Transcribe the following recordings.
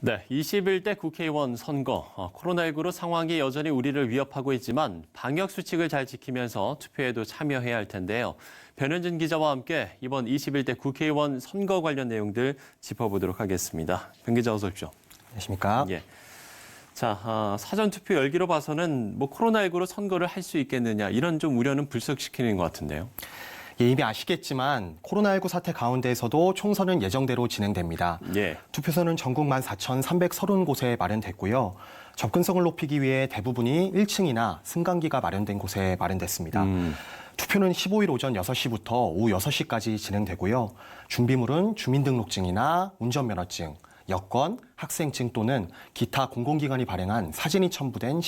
네, 21대 국회의원 선거. 코로나19로 상황이 여전히 우리를 위협하고 있지만 방역 수칙을 잘 지키면서 투표에도 참여해야 할 텐데요. 변현진 기자와 함께 이번 21대 국회의원 선거 관련 내용들 짚어보도록 하겠습니다. 변 기자 어서 오십시오. 안녕하십니까? 예. 자, 사전투표 열기로 봐서는 코로나19로 선거를 할 수 있겠느냐 이런 좀 우려는 불쑥시키는 것 같은데요. 예, 이미 아시겠지만 코로나19 사태 가운데에서도 총선은 예정대로 진행됩니다. 예. 투표소는 전국 14,330곳에 마련됐고요. 접근성을 높이기 위해 대부분이 1층이나 승강기가 마련된 곳에 마련됐습니다. 투표는 15일 오전 6시부터 오후 6시까지 진행되고요. 준비물은 주민등록증이나 운전면허증, 여권, 학생증 또는 기타 공공기관이 발행한 사진이 첨부된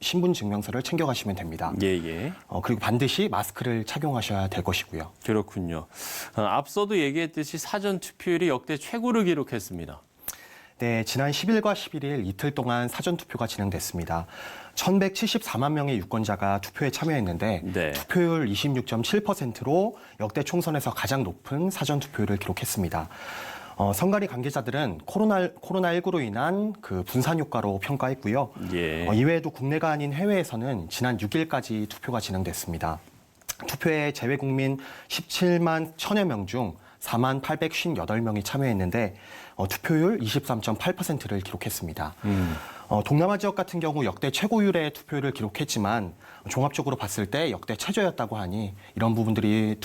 신분증명서를 챙겨가시면 됩니다. 예. 그리고 반드시 마스크를 착용하셔야 될 것이고요. 그렇군요. 앞서도 얘기했듯이 사전투표율이 역대 최고를 기록했습니다. 네, 지난 10일과 11일 이틀 동안 사전투표가 진행됐습니다. 1,174만 명의 유권자가 투표에 참여했는데 네. 투표율 26.7%로 역대 총선에서 가장 높은 사전투표율을 기록했습니다. 선관위 관계자들은 코로나19로 인한 그 분산 효과로 평가했고요. 예. 이외에도 국내가 아닌 해외에서는 지난 6일까지 투표가 진행됐습니다. 투표에 제외 국민 17만 1,000여 명 중 4만 858명이 참여했는데 투표율 23.8%를 기록했습니다. 동남아 지역 같은 경우 역대 최고율의 투표율을 기록했지만 종합적으로 봤을 때 역대 최저였다고 하니 이런 부분들이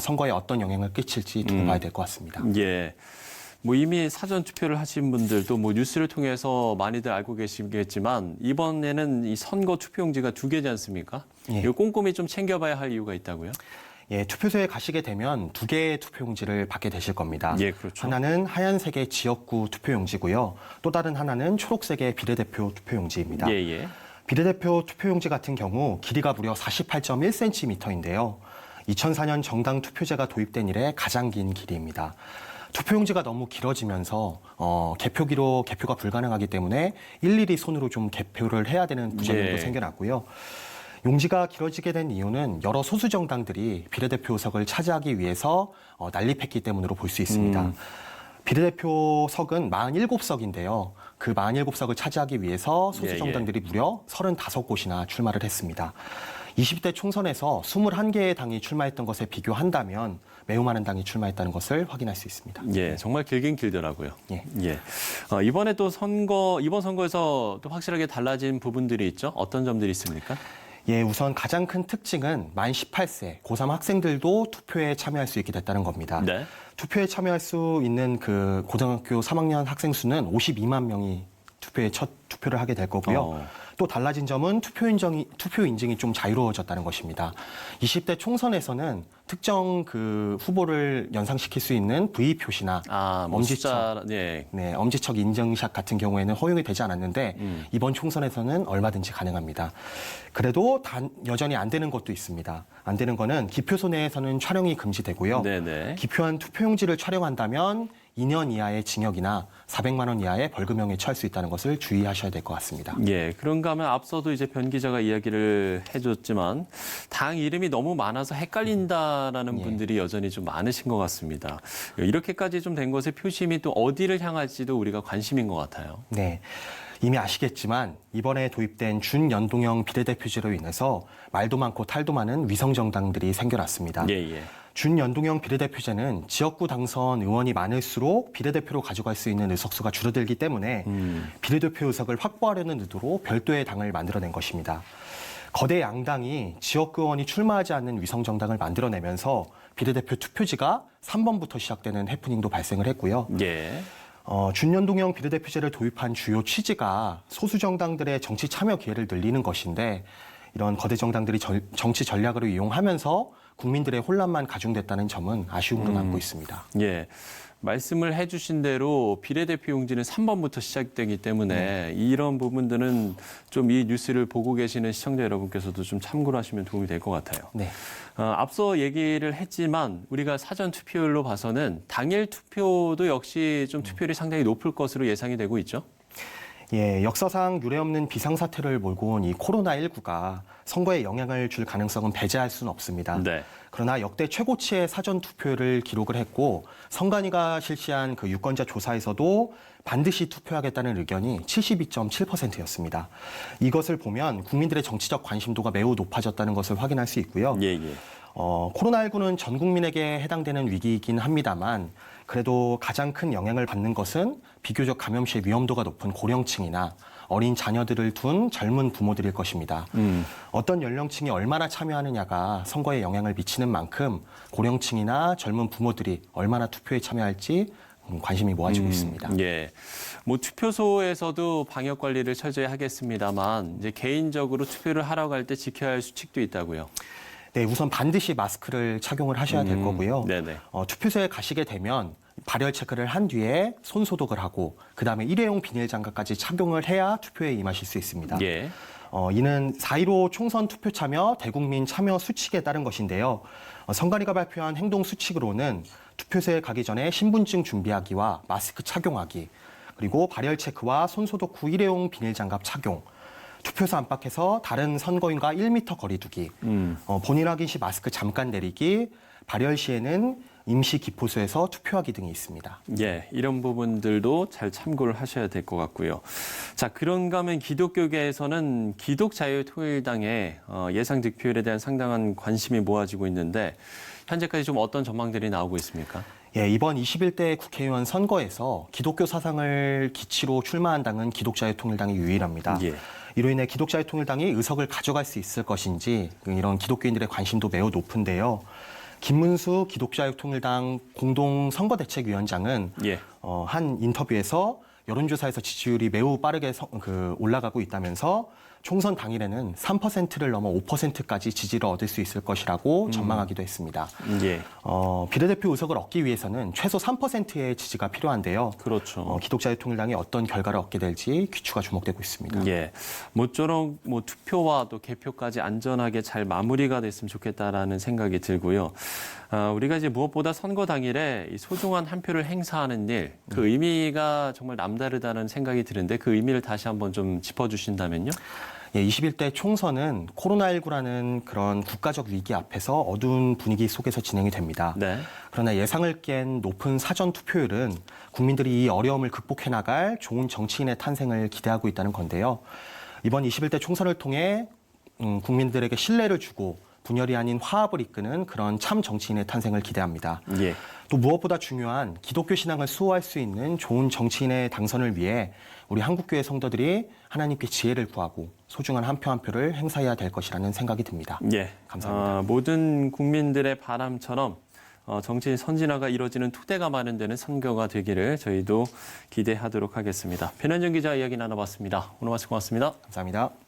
선거에 어떤 영향을 끼칠지 두고 봐야 될 것 같습니다. 예. 이미 사전 투표를 하신 분들도 뉴스를 통해서 많이들 알고 계시겠지만 이번에는 이 선거 투표용지가 2개지 않습니까? 예. 이거 꼼꼼히 좀 챙겨봐야 할 이유가 있다고요? 예, 투표소에 가시게 되면 2개의 투표용지를 받게 되실 겁니다. 예, 그렇죠. 하나는 하얀색의 지역구 투표용지고요. 또 다른 하나는 초록색의 비례대표 투표용지입니다. 예. 비례대표 투표용지 같은 경우 길이가 무려 48.1cm인데요. 2004년 정당 투표제가 도입된 이래 가장 긴 길이입니다. 투표용지가 너무 길어지면서 개표기로 개표가 불가능하기 때문에 일일이 손으로 좀 개표를 해야 되는 부작용도 예. 생겨났고요. 용지가 길어지게 된 이유는 여러 소수 정당들이 비례대표석을 차지하기 위해서 난립했기 때문으로 볼 수 있습니다. 비례대표석은 47석인데요. 그 47석을 차지하기 위해서 소수 정당들이 무려 35곳이나 출마를 했습니다. 20대 총선에서 21개의 당이 출마했던 것에 비교한다면 매우 많은 당이 출마했다는 것을 확인할 수 있습니다. 예, 정말 길긴 길더라고요. 예. 이번에 또 이번 선거에서 또 확실하게 달라진 부분들이 있죠? 어떤 점들이 있습니까? 예, 우선 가장 큰 특징은 만 18세 고3 학생들도 투표에 참여할 수 있게 됐다는 겁니다. 네. 투표에 참여할 수 있는 그 고등학교 3학년 학생 수는 52만 명이 투표에 첫 투표를 하게 될 거고요. 또 달라진 점은 투표 인증이 좀 자유로워졌다는 것입니다. 20대 총선에서는 특정 그 후보를 연상시킬 수 있는 V 표시나 엄지척 인증샷 같은 경우에는 허용이 되지 않았는데 이번 총선에서는 얼마든지 가능합니다. 그래도 여전히 안 되는 것도 있습니다. 안 되는 거는 기표소 내에서는 촬영이 금지되고요. 네네. 기표한 투표용지를 촬영한다면 2년 이하의 징역이나 400만 원 이하의 벌금형에 처할 수 있다는 것을 주의하셔야 될 것 같습니다. 예, 그런가 하면 앞서도 이제 변 기자가 이야기를 해줬지만 당 이름이 너무 많아서 헷갈린다라는 분들이 여전히 좀 많으신 것 같습니다. 이렇게까지 좀 된 것의 표심이 또 어디를 향할지도 우리가 관심인 것 같아요. 네. 이미 아시겠지만 이번에 도입된 준연동형 비례대표제로 인해서 말도 많고 탈도 많은 위성정당들이 생겨났습니다. 예. 준연동형 비례대표제는 지역구 당선 의원이 많을수록 비례대표로 가져갈 수 있는 의석수가 줄어들기 때문에 비례대표 의석을 확보하려는 의도로 별도의 당을 만들어낸 것입니다. 거대 양당이 지역구 의원이 출마하지 않는 위성정당을 만들어내면서 비례대표 투표지가 3번부터 시작되는 해프닝도 발생을 했고요. 예. 준연동형 비례대표제를 도입한 주요 취지가 소수 정당들의 정치 참여 기회를 늘리는 것인데 이런 거대 정당들이 정치 전략으로 이용하면서 국민들의 혼란만 가중됐다는 점은 아쉬움으로 남고 있습니다. 예. 말씀을 해주신 대로 비례대표 용지는 3번부터 시작되기 때문에 이런 부분들은 좀 이 뉴스를 보고 계시는 시청자 여러분께서도 좀 참고를 하시면 도움이 될 것 같아요. 네. 앞서 얘기를 했지만 우리가 사전 투표율로 봐서는 당일 투표도 역시 좀 투표율이 상당히 높을 것으로 예상이 되고 있죠. 예, 역사상 유례없는 비상사태를 몰고 온 이 코로나19가 선거에 영향을 줄 가능성은 배제할 수는 없습니다. 네. 그러나 역대 최고치의 사전 투표를 기록을 했고 선관위가 실시한 그 유권자 조사에서도 반드시 투표하겠다는 의견이 72.7%였습니다. 이것을 보면 국민들의 정치적 관심도가 매우 높아졌다는 것을 확인할 수 있고요. 예. 코로나19는 전 국민에게 해당되는 위기이긴 합니다만 그래도 가장 큰 영향을 받는 것은 비교적 감염 시의 위험도가 높은 고령층이나 어린 자녀들을 둔 젊은 부모들일 것입니다. 어떤 연령층이 얼마나 참여하느냐가 선거에 영향을 미치는 만큼 고령층이나 젊은 부모들이 얼마나 투표에 참여할지 관심이 모아지고 있습니다. 예. 뭐 투표소에서도 방역 관리를 철저히 하겠습니다만 이제 개인적으로 투표를 하러 갈 때 지켜야 할 수칙도 있다고요. 네, 우선 반드시 마스크를 착용을 하셔야 될 거고요. 네네. 투표소에 가시게 되면 발열 체크를 한 뒤에 손 소독을 하고 그다음에 일회용 비닐 장갑까지 착용을 해야 투표에 임하실 수 있습니다. 예. 이는 4.15 총선 투표 참여 대국민 참여 수칙에 따른 것인데요. 선관위가 발표한 행동 수칙으로는 투표소에 가기 전에 신분증 준비하기와 마스크 착용하기, 그리고 발열 체크와 손 소독 후 일회용 비닐 장갑 착용, 투표소 안팎에서 다른 선거인과 1m 거리 두기, 본인 확인 시 마스크 잠깐 내리기, 발열 시에는 임시 기포소에서 투표하기 등이 있습니다. 예, 이런 부분들도 잘 참고를 하셔야 될 것 같고요. 자, 그런가 하면 기독교계에서는 기독자유통일당의 예상 득표율에 대한 상당한 관심이 모아지고 있는데 현재까지 좀 어떤 전망들이 나오고 있습니까? 예, 이번 21대 국회의원 선거에서 기독교 사상을 기치로 출마한 당은 기독자유통일당이 유일합니다. 예. 이로 인해 기독자유통일당이 의석을 가져갈 수 있을 것인지 이런 기독교인들의 관심도 매우 높은데요. 김문수 기독자유통일당 공동선거대책위원장은 예. 한 인터뷰에서 여론조사에서 지지율이 매우 빠르게 올라가고 있다면서 총선 당일에는 3%를 넘어 5%까지 지지를 얻을 수 있을 것이라고 전망하기도 했습니다. 예. 비례대표 의석을 얻기 위해서는 최소 3%의 지지가 필요한데요. 그렇죠. 기독자유통일당이 어떤 결과를 얻게 될지 귀추가 주목되고 있습니다. 예. 모쪼록 투표와 또 개표까지 안전하게 잘 마무리가 됐으면 좋겠다라는 생각이 들고요. 우리가 이제 무엇보다 선거 당일에 이 소중한 한 표를 행사하는 일, 그 의미가 정말 남다르다는 생각이 드는데 그 의미를 다시 한번 좀 짚어주신다면요? 예, 21대 총선은 코로나19라는 그런 국가적 위기 앞에서 어두운 분위기 속에서 진행이 됩니다. 네. 그러나 예상을 깬 높은 사전 투표율은 국민들이 이 어려움을 극복해 나갈 좋은 정치인의 탄생을 기대하고 있다는 건데요. 이번 21대 총선을 통해 국민들에게 신뢰를 주고 분열이 아닌 화합을 이끄는 그런 참 정치인의 탄생을 기대합니다. 예. 또 무엇보다 중요한 기독교 신앙을 수호할 수 있는 좋은 정치인의 당선을 위해 우리 한국교회 성도들이 하나님께 지혜를 구하고 소중한 한 표 한 표를 행사해야 될 것이라는 생각이 듭니다. 예. 감사합니다. 모든 국민들의 바람처럼 정치인 선진화가 이루어지는 토대가 마련되는 선거가 되기를 저희도 기대하도록 하겠습니다. 변현정 기자 이야기 나눠봤습니다. 오늘 말씀 고맙습니다. 감사합니다.